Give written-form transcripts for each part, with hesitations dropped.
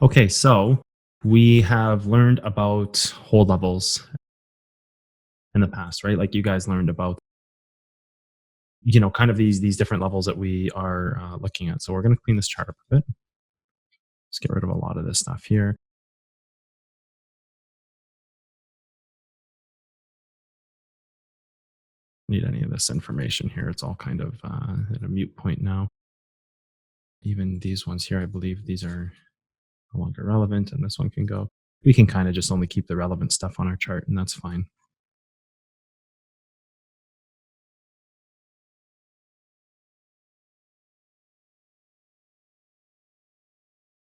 Okay, so we have learned about hold levels in the past, right? Like you guys learned about, kind of these different levels that we are looking at. So we're going to clean this chart up a bit. Let's get rid of a lot of this stuff here. Need any of this information here? It's all kind of at a mute point now. Even these ones here, I believe these are no longer relevant, and this one can go. We can kind of just only keep the relevant stuff on our chart, and that's fine.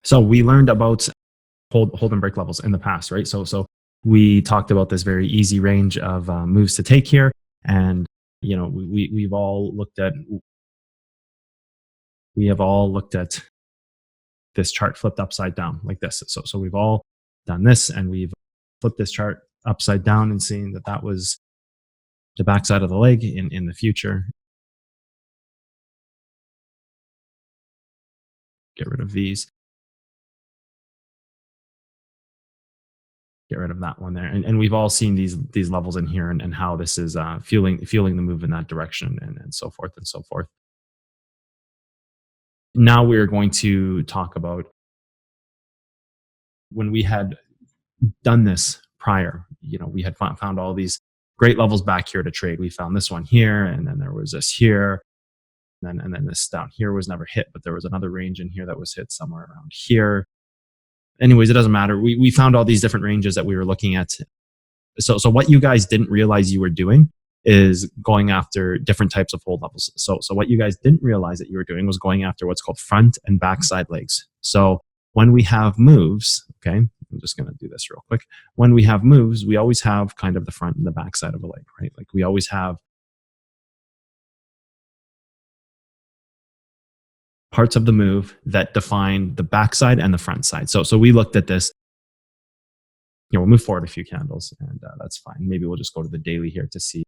So we learned about hold and break levels in the past, right? So we talked about this very easy range of moves to take here, and we've all looked at this chart flipped upside down like this. So we've all done this, and we've flipped this chart upside down and seen that that was the backside of the leg in the future. Get rid of these. Get rid of that one there. And we've all seen these levels in here, and how this is feeling the move in that direction, and so forth and so forth. Now we're going to talk about when we had done this prior. We had found all these great levels back here to trade. We found this one here, and then there was this here, and then this down here was never hit, but there was another range in here that was hit somewhere around here. Anyways, it doesn't matter. We found all these different ranges that we were looking at. So what you guys didn't realize you were doing is going after different types of hold levels. So what you guys didn't realize that you were doing was going after what's called front and backside legs. So when we have moves, okay, I'm just going to do this real quick. When we have moves, we always have kind of the front and the backside of a leg, right? Like we always have parts of the move that define the backside and the front side. So we looked at this. We'll move forward a few candles, and that's fine. Maybe we'll just go to the daily here to see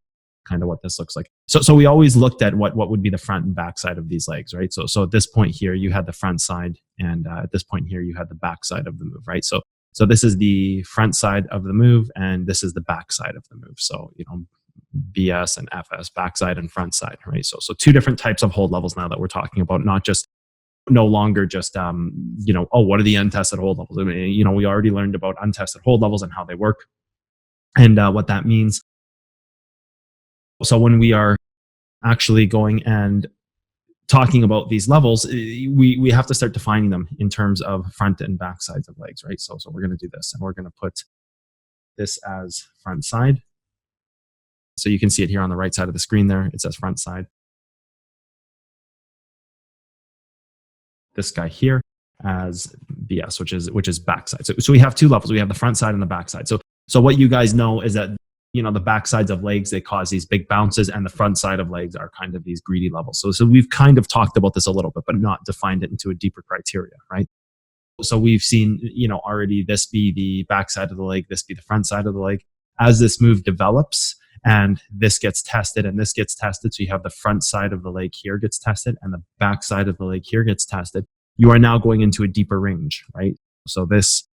kind of what this looks like. So we always looked at what would be the front and back side of these legs, right? So at this point here, you had the front side, and at this point here, you had the back side of the move, right? So this is the front side of the move, and this is the back side of the move. So BS and FS, backside and front side, right? So two different types of hold levels now that we're talking about, not just no longer just what are the untested hold levels? I mean, we already learned about untested hold levels and how they work, and what that means. So when we are actually going and talking about these levels, we have to start defining them in terms of front and back sides of legs, right? So we're going to do this, and we're going to put this as front side. So you can see it here on the right side of the screen there. It says front side. This guy here as BS, which is backside. So we have two levels. We have the front side and the backside. So what you guys know is that the back sides of legs, they cause these big bounces, and the front side of legs are kind of these greedy levels. So we've kind of talked about this a little bit, but not defined it into a deeper criteria, right? So we've seen already this be the back side of the leg, this be the front side of the leg. As this move develops, and this gets tested and this gets tested, so you have the front side of the leg here gets tested and the back side of the leg here gets tested, you are now going into a deeper range, right? So this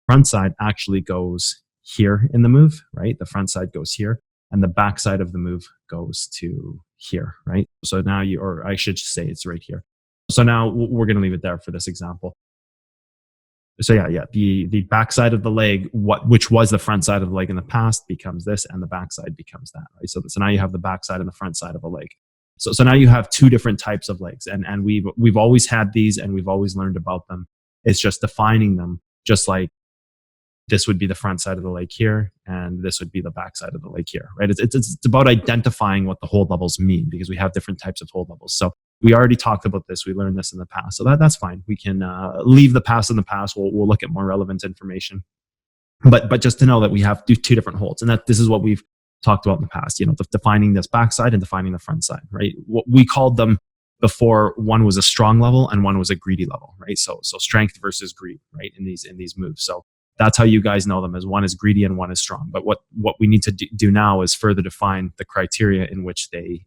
front side actually goes here in the move, right? The front side goes here, and the back side of the move goes to here, right? So now or I should say it's right here. So now we're going to leave it there for this example. So yeah, the backside of the leg, which was the front side of the leg in the past, becomes this, and the backside becomes that, right? So now you have the backside and the front side of a leg. So now you have two different types of legs, and we've always had these, and we've always learned about them. It's just defining them, just like this would be the front side of the leg here, and this would be the back side of the leg here, right? It's about identifying what the hold levels mean, because we have different types of hold levels. So we already talked about this. We learned this in the past. So that's fine. We can leave the past in the past. We'll look at more relevant information. But just to know that we have two different holds, and that this is what we've talked about in the past, defining this backside and defining the front side, right? What we called them before, one was a strong level and one was a greedy level, right? So strength versus greed, right? In these moves. So that's how you guys know them, as one is greedy and one is strong. But what we need to do now is further define the criteria in which they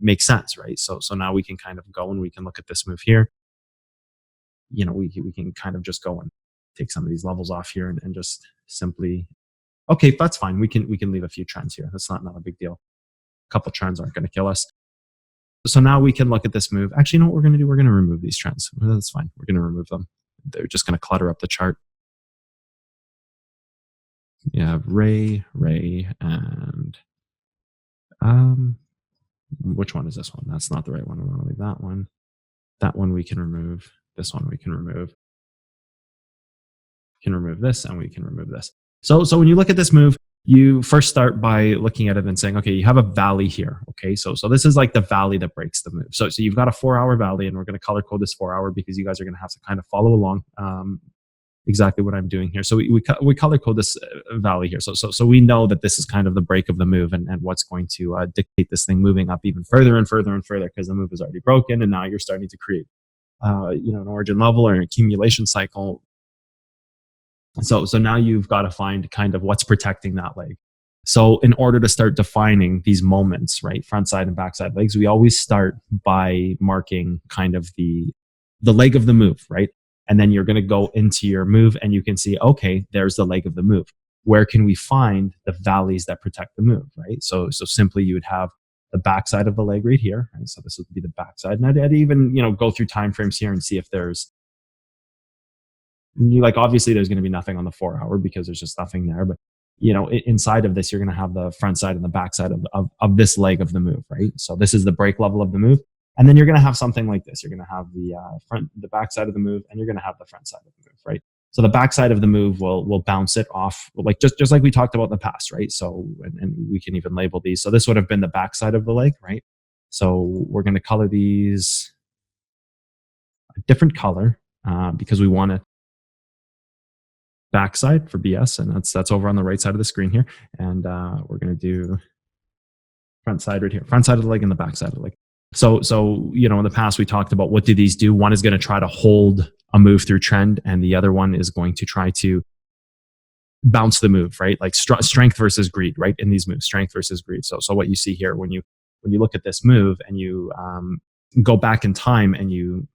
make sense, right? So now we can kind of go and we can look at this move here. We can kind of just go and take some of these levels off here and just simply, okay, that's fine. We can leave a few trends here. That's not a big deal. A couple trends aren't going to kill us. So now we can look at this move. Actually, you know what we're going to do? We're going to remove these trends. That's fine. We're going to remove them. They're just going to clutter up the chart. You have Ray, and which one is this one? That's not the right one. I want to leave that one. That one we can remove. This one we can remove. We can remove this, and we can remove this. So when you look at this move, you first start by looking at it and saying, okay, you have a valley here. Okay, so this is like the valley that breaks the move. So you've got a 4-hour valley, and we're going to color code this 4-hour because you guys are going to have to kind of follow along exactly what I'm doing here. So we color code this valley here. So we know that this is kind of the break of the move and what's going to dictate this thing moving up even further and further and further, because the move is already broken, and now you're starting to create an origin level or an accumulation cycle. So now you've got to find kind of what's protecting that leg. So in order to start defining these moments, right, front side and back side legs, we always start by marking kind of the leg of the move, right? And then you're going to go into your move and you can see, okay, there's the leg of the move. Where can we find the valleys that protect the move, right? So simply you would have the backside of the leg right here, right? So this would be the backside. And I'd even, go through time frames here and see if there's, obviously there's going to be nothing on the 4-hour because there's just nothing there. But, inside of this, you're going to have the front side and the back side of this leg of the move, right? So this is the break level of the move. And then you're going to have something like this. You're going to have the back side of the move, and you're going to have the front side of the move, right? So the back side of the move will bounce it off, like just like we talked about in the past, right? So, and we can even label these. So this would have been the back side of the leg, right? So we're going to color these a different color because we want to backside for BS, and that's over on the right side of the screen here. And we're going to do front side right here, front side of the leg and the back side of the leg. So in the past we talked about what do these do. One is going to try to hold a move through trend, and the other one is going to try to bounce the move, right? Like strength versus greed, right? In these moves, strength versus greed. So what you see here when you look at this move and you go back in time and you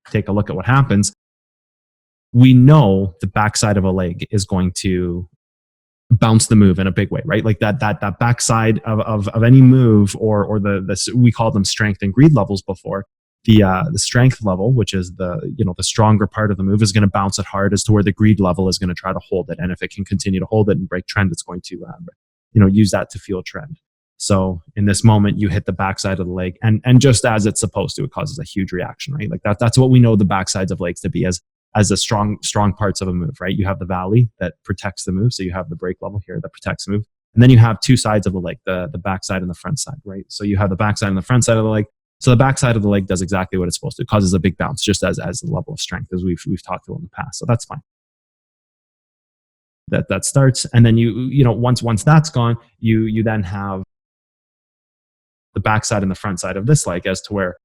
take a look at what happens, we know the backside of a leg is going to bounce the move in a big way, right? Like that backside of any move or the we call them strength and greed levels before. The strength level, which is the stronger part of the move, is going to bounce it hard, as to where the greed level is going to try to hold it. And if it can continue to hold it and break trend, it's going to use that to fuel trend. So in this moment, you hit the backside of the leg, and just as it's supposed to, it causes a huge reaction, right? Like that's what we know the backsides of legs to be, as the strong parts of a move, right? You have the valley that protects the move. So you have the break level here that protects the move. And then you have two sides of the leg, the backside and the front side, right? So you have the backside and the front side of the leg. So the backside of the leg does exactly what it's supposed to. It causes a big bounce, just as the level of strength, as we've talked about in the past. So that's fine. That starts. And then once that's gone, you then have the backside and the front side of this leg, as to where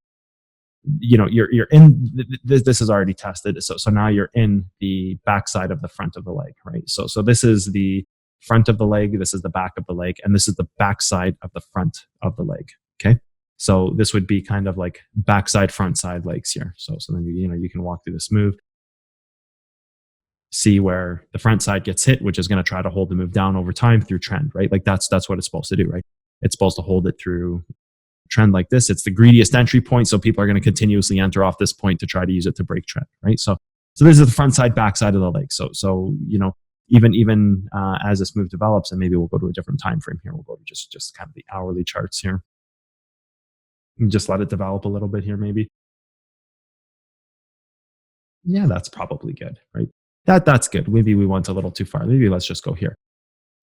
you're in this is already tested. So now you're in the backside of the front of the leg, right? So this is the front of the leg, this is the back of the leg, and this is the backside of the front of the leg. Okay. So this would be kind of like backside, front side legs here. So then you can walk through this move, see where the front side gets hit, which is going to try to hold the move down over time through trend, right? Like that's what it's supposed to do, right? It's supposed to hold it through trend like this. It's the greediest entry point, so people are going to continuously enter off this point to try to use it to break trend, right? So this is the front side, back side of the leg. So even as this move develops, and maybe we'll go to a different time frame here. We'll go to just kind of the hourly charts here. And just let it develop a little bit here, maybe. Yeah, that's probably good, right? That's good. Maybe we went a little too far. Maybe let's just go here.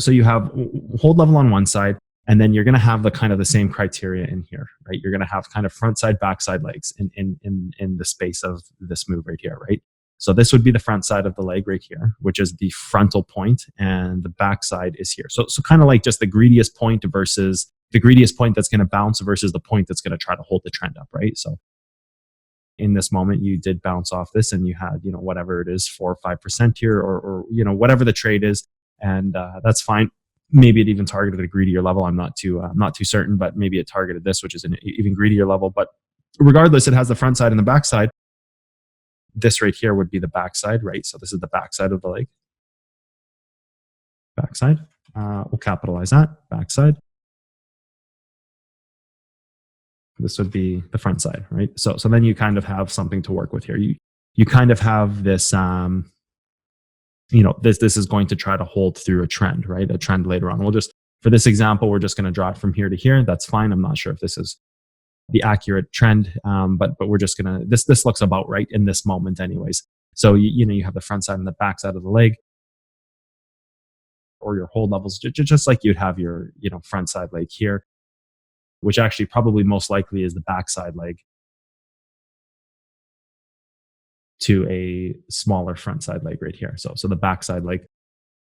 So you have hold level on one side, and then you're going to have the kind of the same criteria in here, right? You're going to have kind of front side, back side legs in the space of this move right here, right? So this would be the front side of the leg right here, which is the frontal point, and the back side is here. So kind of like just the greediest point versus the greediest point that's going to bounce versus the point that's going to try to hold the trend up, right? So in this moment, you did bounce off this, and you had, whatever it is, 4 or 5% here, or whatever the trade is, and that's fine. Maybe it even targeted a greedier level. I'm not too certain, but maybe it targeted this, which is an even greedier level. But regardless, it has the front side and the back side. this right here would be the backside, right? So this is the backside of the leg. Backside. We'll capitalize that. Backside. This would be the front side, right? So then you kind of have something to work with here. You kind of have this, this is going to try to hold through a trend, right? A trend later on. We'll just, for this example, we're just going to draw it from here to here. That's fine. I'm not sure if this is the accurate trend, but we're just going to, this looks about right in this moment anyways. So, you have the front side and the back side of the leg, or your hold levels, just like you'd have your, front side leg here, which actually probably most likely is the backside leg to a smaller front side leg right here. So the backside leg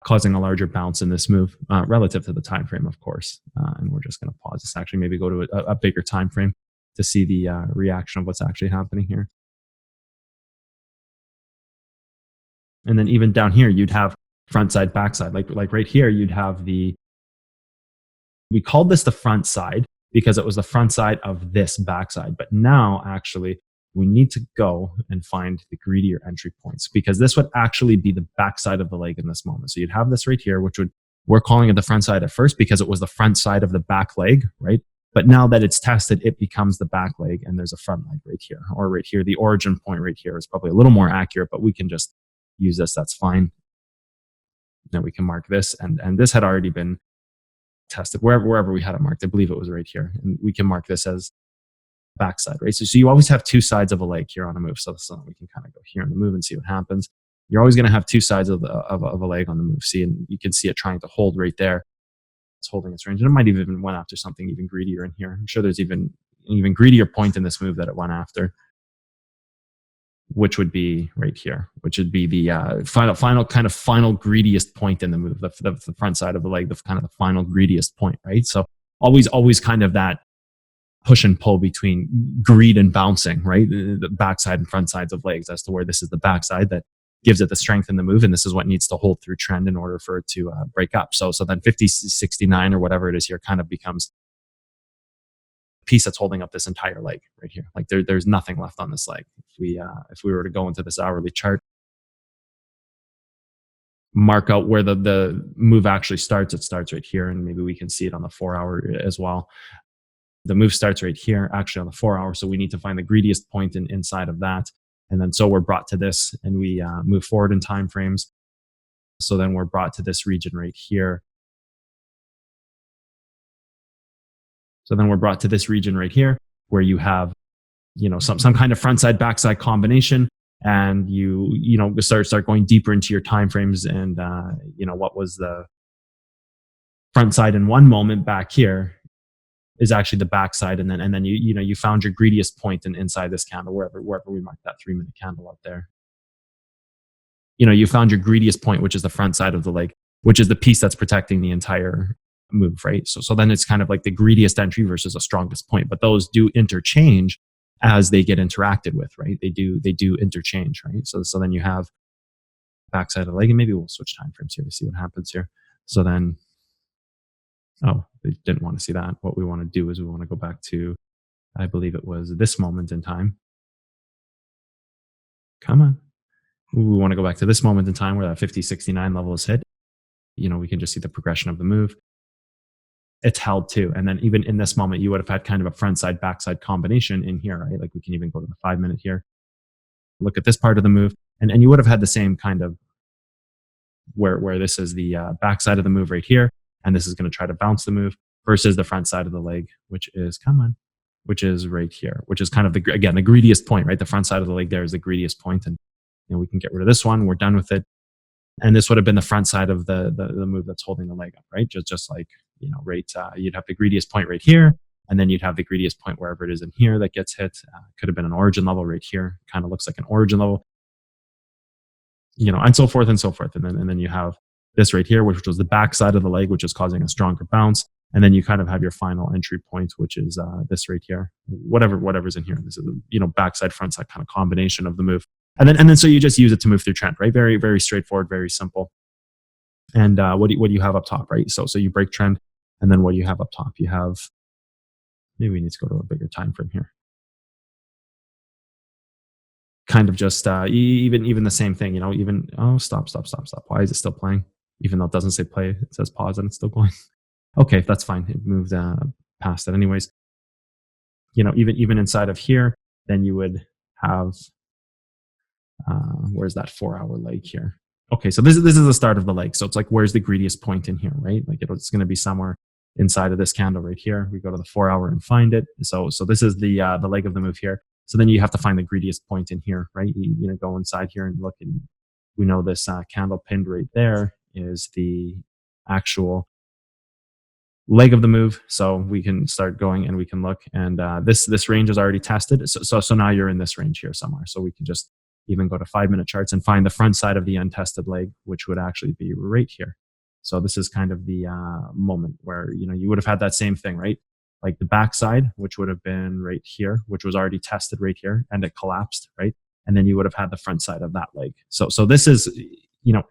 causing a larger bounce in this move relative to the time frame, of course. And we're just going to pause this, actually maybe go to a bigger time frame to see the reaction of what's actually happening here. And then even down here, you'd have front side, backside. Like right here, you'd have we called this the front side because it was the front side of this backside. But now, actually, we need to go and find the greedier entry points, because this would actually be the backside of the leg in this moment. So you'd have this right here, which we're calling it the front side at first because it was the front side of the back leg, right? But now that it's tested, it becomes the back leg, and there's a front leg right here, or right here. The origin point right here is probably a little more accurate, but we can just use this. That's fine. Now we can mark this, and this had already been tested wherever we had it marked. I believe it was right here, and we can mark this as backside, right? So you always have two sides of a leg here on a move. So we can kind of go here on the move and see what happens. You're always going to have two sides of a leg on the move. See, and you can see it trying to hold right there. It's holding its range, and it might even went after something even greedier in here. I'm sure there's even an even greedier point in this move that it went after, which would be right here, which would be the final greediest point in the move, the front side of the leg, the kind of the final greediest point, right? So always kind of that push and pull between greed and bouncing, right? The backside and front sides of legs as to where this is the backside that gives it the strength in the move, and this is what needs to hold through trend in order for it to break up. So then 5069 or whatever it is here kind of becomes the piece that's holding up this entire leg right here. Like there's nothing left on this leg. If we were to go into this hourly chart, mark out where the move actually starts, it starts right here, and maybe we can see it on the 4 hour as well. The move starts right here, actually on the 4 hour. So we need to find the greediest point inside of that. And then so we're brought to this, and we move forward in time frames. So then we're brought to this region right here. So then we're brought to this region right here where you have, some kind of front side, backside combination, and you start going deeper into your time frames. And what was the front side in one moment back here is actually the backside, and then you found your greediest point inside this candle, wherever we marked that 3 minute candle up there. You found your greediest point, which is the front side of the leg, which is the piece that's protecting the entire move, right? So then it's kind of like the greediest entry versus the strongest point, but those do interchange as they get interacted with, right? They do interchange, right? So then you have backside of the leg, and maybe we'll switch time frames here to see what happens here. So then, oh, they didn't want to see that. What we want to do is we want to go back to, I believe it was this moment in time. Come on. We want to go back to this moment in time where that 5069 level is hit. We can just see the progression of the move. It's held too. And then even in this moment, you would have had kind of a front side, backside combination in here, right? Like we can even go to the 5 minute here. Look at this part of the move. And you would have had the same kind of where this is the backside of the move right here. And this is going to try to bounce the move versus the front side of the leg, which is right here, which is kind of the greediest point, right? The front side of the leg there is the greediest point. And we can get rid of this one. We're done with it. And this would have been the front side of the move that's holding the leg up, right? Just like, you'd have the greediest point right here, and then you'd have the greediest point wherever it is in here that gets hit. Could have been an origin level right here. Kind of looks like an origin level, and so forth and so forth. And then you have this right here, which was the back side of the leg, which is causing a stronger bounce. And then you kind of have your final entry point, which is this right here, whatever's in here. This is, backside, front side kind of combination of the move. And then so you just use it to move through trend, right? Very, very straightforward, very simple. And what do you have up top, right? So you break trend, and then what do you have up top? You have, maybe we need to go to a bigger time frame here. kind of just even the same thing, even oh, stop. Why is it still playing? Even though it doesn't say play, it says pause and it's still going. Okay, that's fine. It moved past it anyways. Even inside of here, then you would have where's that 4-hour leg here? Okay, so this is the start of the leg. So it's like, where's the greediest point in here, right? Like it's going to be somewhere inside of this candle right here. We go to the 4-hour and find it. So this is the leg of the move here. So then you have to find the greediest point in here, right? You go inside here and look, and we know this candle pinned right there is the actual leg of the move. So we can start going and we can look, and this range is already tested. So now you're in this range here somewhere. So we can just even go to 5-minute charts and find the front side of the untested leg, which would actually be right here. So this is kind of the moment where you would have had that same thing, right? Like the backside, which would have been right here, which was already tested right here, and it collapsed, right? And then you would have had the front side of that leg. So this is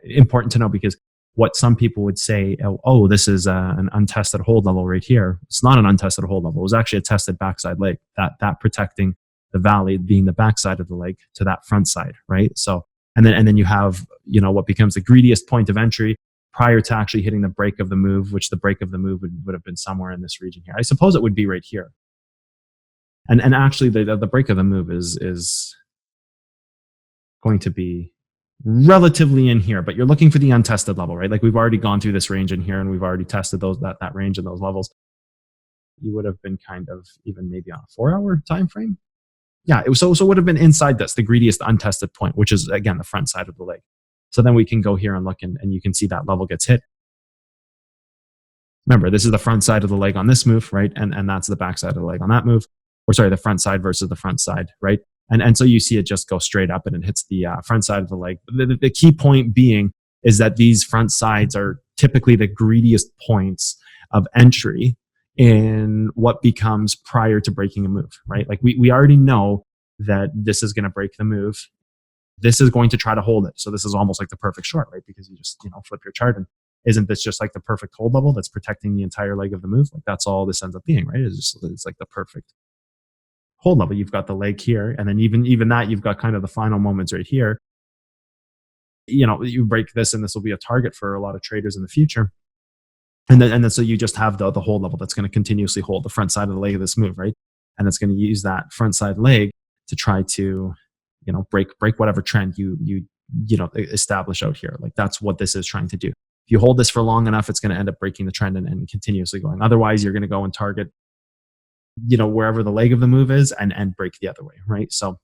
important to know, because what some people would say, oh, this is an untested hold level right here. It's not an untested hold level. It was actually a tested backside leg, that protecting the valley being the backside of the leg to that front side, right? So, and then you have, what becomes the greediest point of entry prior to actually hitting the break of the move, which the break of the move would have been somewhere in this region here. I suppose it would be right here. And actually the break of the move is going to be relatively in here, but you're looking for the untested level, right? Like we've already gone through this range in here, and we've already tested that range and those levels. You would have been kind of even maybe on a 4-hour time frame. Yeah, it would have been inside this, the greediest untested point, which is again the front side of the leg. So then we can go here and look, and you can see that level gets hit. Remember, this is the front side of the leg on this move, right? And that's the back side of the leg on that move. Or sorry, the front side versus the front side, right? And so you see it just go straight up and it hits the front side of the leg. The key point being is that these front sides are typically the greediest points of entry in what becomes prior to breaking a move, right? Like we already know that this is going to break the move. This is going to try to hold it. So this is almost like the perfect short, right? Because you just, flip your chart, and isn't this just like the perfect hold level that's protecting the entire leg of the move? Like that's all this ends up being, right? It's like the perfect hold level. You've got the leg here, and then even that, you've got kind of the final moments right here. You break this, and this will be a target for a lot of traders in the future. And then so you just have the hold level that's going to continuously hold the front side of the leg of this move, right? And it's going to use that front side leg to try to, break whatever trend you establish out here. Like that's what this is trying to do. If you hold this for long enough, it's going to end up breaking the trend and continuously going. Otherwise, you're going to go and target, wherever the leg of the move is and break the other way, right? So